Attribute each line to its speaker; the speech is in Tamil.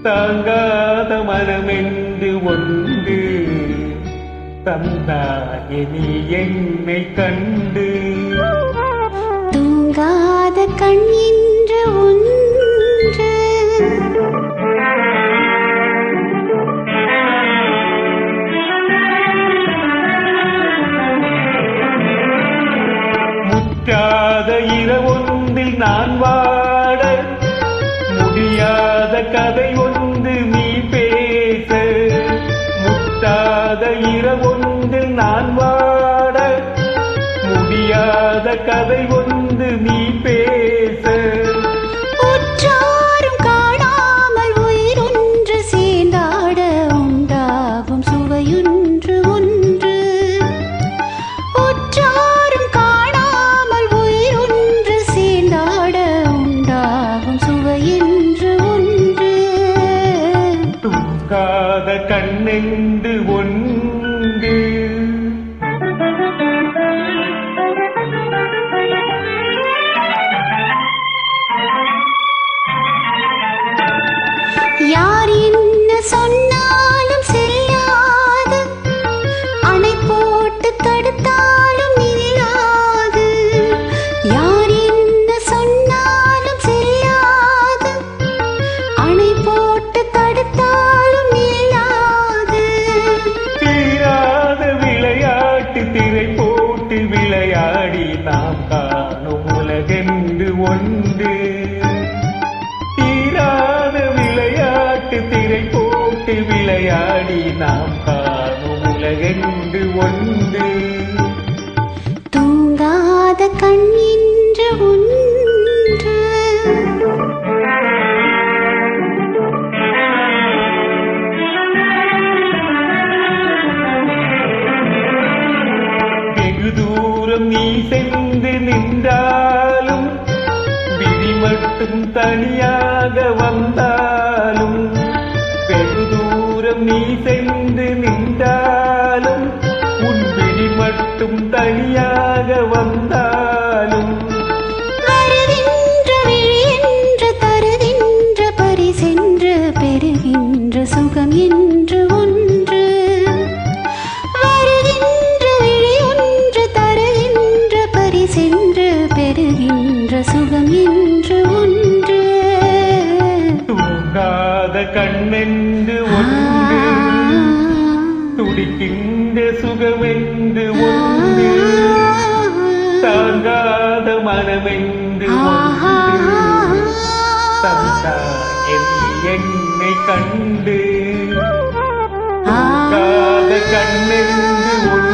Speaker 1: தாங்காத மனமென்று ஒன்று தந்தாயே நீ என்னை கண்டு.
Speaker 2: தூங்காத கண் என்று ஒன்று
Speaker 1: முற்றாத இரவொன்றில் நான் வாட முடியாத கதை ஒன்று நீ பேச. முற்றாத இரவொன்றில் நான் வாட முடியாத கதை ஒன்று நீ பேச.
Speaker 2: உற்றாரும் காணாமல் உயிரொன்று சேர்ந்தாட உண்டாகும் சுவையொன்று ஒன்று. உற்றாரும் காணாமல் உயிரொன்று சேர்ந்தாட உண்டாகும் சுவையொன்று ஒன்று.
Speaker 1: தூங்காத கண்ணென்று ஒன்று
Speaker 2: யார் என்ன சொன்னாலும் செல்லாது, அணை போட்டு தடுத்தாலும் நில்லாது. யார் என்ன சொன்னாலும் செல்லாது, அணை போட்டு தடுத்தாலும் நில்லாது.
Speaker 1: தீராத விளையாட்டு திரை போட்டு விளையாடி நாம் காணும் உலகென்று ஒன்று. தீராத விளையாட்டு திரை போட்டு விளையாடி நாம் காணும் உலகென்று ஒன்று.
Speaker 2: தூங்காத கண் என்று ஒன்று.
Speaker 1: வெகு தூரம் நீ சென்று நின்றாலும் விழி மட்டும் தனியாக வந்தாலும். வெகு தூரம் நீ சென்று நின்றாலும் உன் விழி மட்டும் தனியாக வந்தாலும்.
Speaker 2: வருகின்ற விழி என்று தருகின்ற பரிசென்று பெறுகின்ற சுகம் என்று ஒன்று. வருகின்ற விழி ஒன்று தருகின்ற பரிசென்று பெறுகின்ற சுகம் என்று ஒன்று.
Speaker 1: தூங்காத கண்ணென்று ஒன்று துடிக்கின்ற சுகமென்று ஒன்று. தாங்காத மனமென்று ஒன்று தந்தாயே நீ என்னை கண்டு. தூங்காத கண்ணென்று ஒன்று